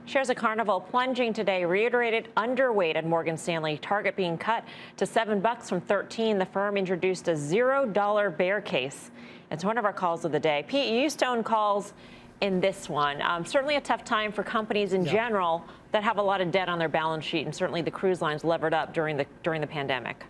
Shares of Carnival plunging today, reiterated underweight at Morgan Stanley. Target being cut to $7 from 13. The firm introduced a $0 bear case. It's one of our calls of the day. Pete, you used to own calls in this one. Certainly a tough time for companies in general that have a lot of debt on their balance sheet, and certainly the cruise lines levered up during the pandemic.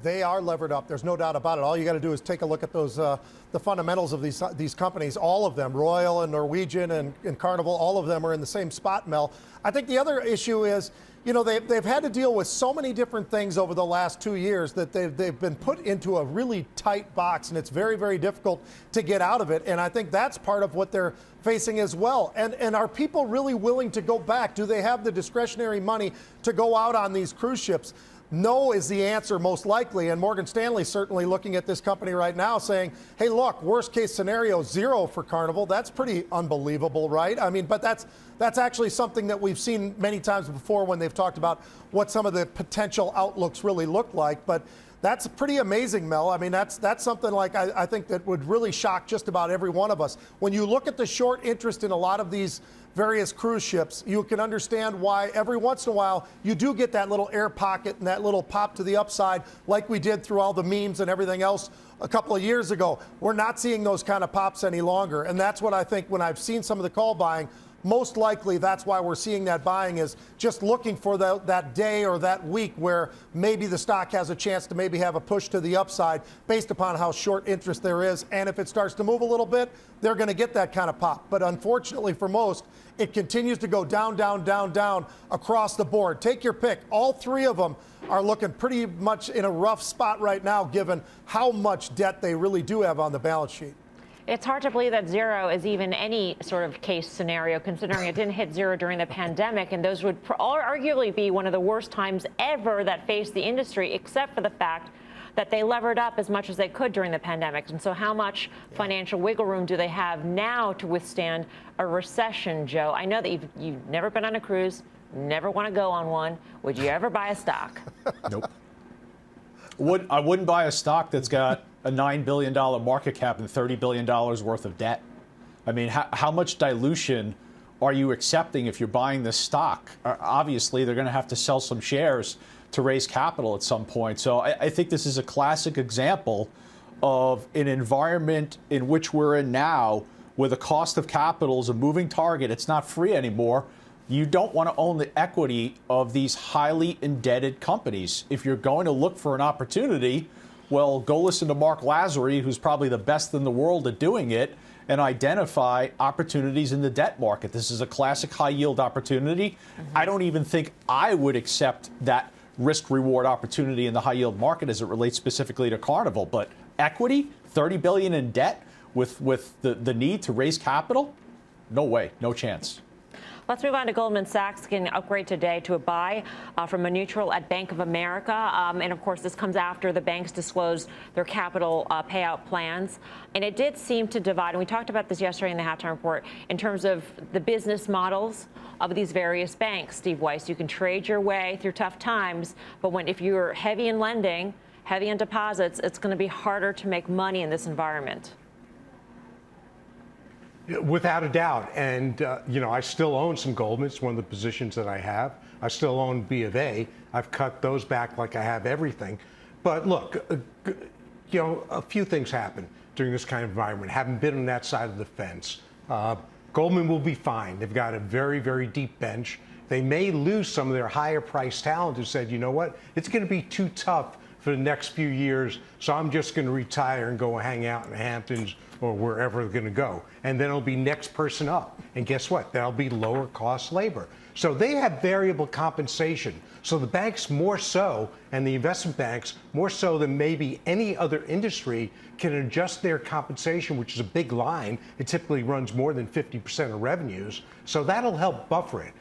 They are levered up. There's no doubt about it. All you got to do is take a look at those the fundamentals of these companies. All of them, Royal and Norwegian and Carnival, all of them are in the same spot, Mel. I think the other issue is, you know, they've had to deal with so many different things over the last 2 years that they've been put into a really tight box, and it's very, very difficult to get out of it. And I think that's part of what they're facing as well. And are people really willing to go back? Do they have the discretionary money to go out on these cruise ships? No is the answer, most likely. And Morgan Stanley certainly looking at this company right now saying, hey, look, worst case scenario, 0 for Carnival. That's pretty unbelievable, right? I mean, but that's actually something that we've seen many times before when they've talked about what some of the potential outlooks really look like. But that's pretty amazing, Mel. I mean, that's something like I think that would really shock just about every one of us. When you look at the short interest in a lot of these various cruise ships, you can understand why every once in a while you do get that little air pocket and that little pop to the upside like we did through all the memes and everything else a couple of years ago. We're not seeing those kind of pops any longer. And that's what I think when I've seen some of the call buying, most likely that's why we're seeing that buying is just looking for that day or that week where maybe the stock has a chance to maybe have a push to the upside based upon how short interest there is. And if it starts to move a little bit, they're going to get that kind of pop. But unfortunately for most, it continues to go down, down, down, down across the board. Take your pick. All three of them are looking pretty much in a rough spot right now, given how much debt they really do have on the balance sheet. It's hard to believe that 0 is even any sort of case scenario, considering it didn't hit 0 during the pandemic, and those would arguably be one of the worst times ever that faced the industry, except for the fact that they levered up as much as they could during the pandemic. And so how much financial wiggle room do they have now to withstand a recession, Joe? I know that you've never been on a cruise, never want to go on one. Would you ever buy a stock? Nope. I wouldn't buy a stock that's got a $9 billion market cap and $30 billion worth of debt. I mean, how much dilution are you accepting if you're buying this stock? Obviously, they're going to have to sell some shares to raise capital at some point. So I think this is a classic example of an environment in which we're in now, where the cost of capital is a moving target. It's not free anymore. You don't want to own the equity of these highly indebted companies. If you're going to look for an opportunity, well, go listen to Mark Lazary, who's probably the best in the world at doing it, and identify opportunities in the debt market. This is a classic high-yield opportunity. I don't even think I would accept that risk-reward opportunity in the high-yield market as it relates specifically to Carnival. But equity, $30 billion in debt with the need to raise capital? No way, no chance. Let's move on to Goldman Sachs, getting an upgrade today to a buy from a neutral at Bank of America. And, of course, this comes after the banks disclosed their capital payout plans. And it did seem to divide, and we talked about this yesterday in the halftime report, in terms of the business models of these various banks. Steve Weiss, you can trade your way through tough times, but if you're heavy in lending, heavy in deposits, it's going to be harder to make money in this environment. Without a doubt. And, you know, I still own some Goldman. It's one of the positions that I have. I still own B of A. I've cut those back like I have everything. But look, you know, a few things happen during this kind of environment. Having been on that side of the fence, Goldman will be fine. They've got a very, very deep bench. They may lose some of their higher priced talent who said, you know what, it's going to be too tough for the next few years, so I'm just going to retire and go hang out in the Hamptons or wherever they're going to go. And then it'll be next person up. And guess what? That'll be lower cost labor. So they have variable compensation. So the banks more so, and the investment banks more so than maybe any other industry, can adjust their compensation, which is a big line. It typically runs more than 50% of revenues. So that'll help buffer it.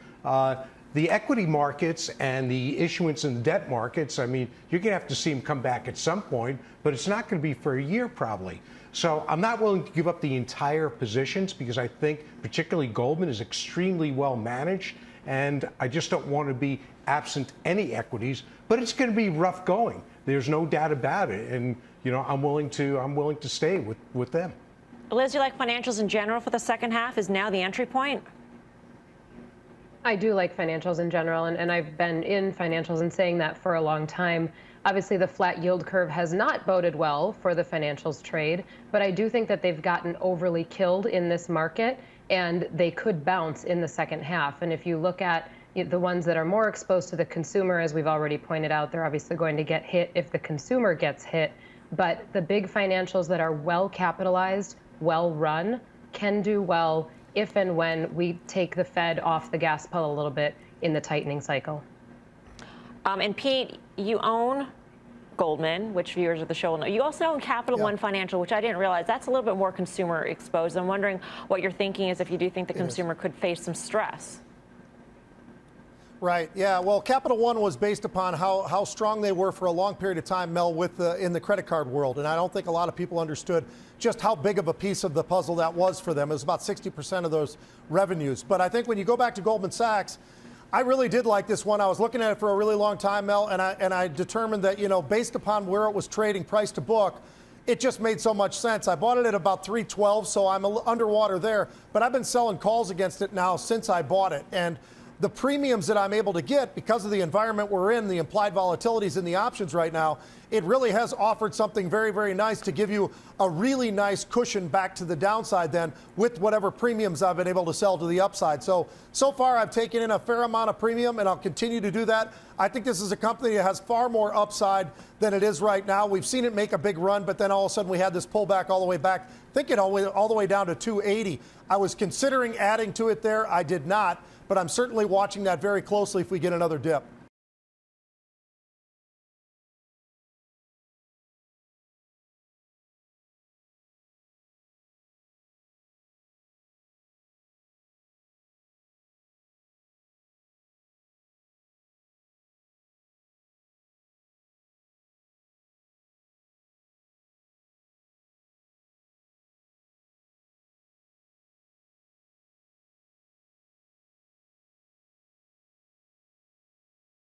The equity markets and the issuance in the debt markets, I mean, you're going to have to see them come back at some point, but it's not going to be for a year probably. So I'm not willing to give up the entire positions because I think particularly Goldman is extremely well managed, and I just don't want to be absent any equities, but it's going to be rough going. There's no doubt about it. And, you know, I'm willing to stay with them. Liz, you like financials in general for the second half? Is now the entry point? I do like financials in general, and I've been in financials and saying that for a long time. Obviously, the flat yield curve has not boded well for the financials trade, but I do think that they've gotten overly killed in this market, and they could bounce in the second half. And if you look at the ones that are more exposed to the consumer, as we've already pointed out, they're obviously going to get hit if the consumer gets hit. But the big financials that are well capitalized, well run, can do well if and when we take the Fed off the gas pedal a little bit in the tightening cycle. And Pete, you own Goldman, which viewers of the show will know. You also own Capital One Financial, which I didn't realize. That's a little bit more consumer exposed. I'm wondering what your thinking is if you do think the consumer could face some stress. Right. Yeah. Well, Capital One was based upon how strong they were for a long period of time, Mel, in the credit card world. And I don't think a lot of people understood just how big of a piece of the puzzle that was for them. It was about 60% of those revenues. But I think when you go back to Goldman Sachs, I really did like this one. I was looking at it for a really long time, Mel, and I determined that, based upon where it was trading price to book, it just made so much sense. I bought it at about 312, so I'm underwater there. But I've been selling calls against it now since I bought it. And the premiums that I'm able to get because of the environment we're in, the implied volatilities in the options right now, it really has offered something very, very nice to give you a really nice cushion back to the downside then with whatever premiums I've been able to sell to the upside. So far I've taken in a fair amount of premium and I'll continue to do that. I think this is a company that has far more upside than it is right now. We've seen it make a big run, but then all of a sudden we had this pullback all the way back, thinking all the way down to 280. I was considering adding to it there. I did not. But I'm certainly watching that very closely if we get another dip.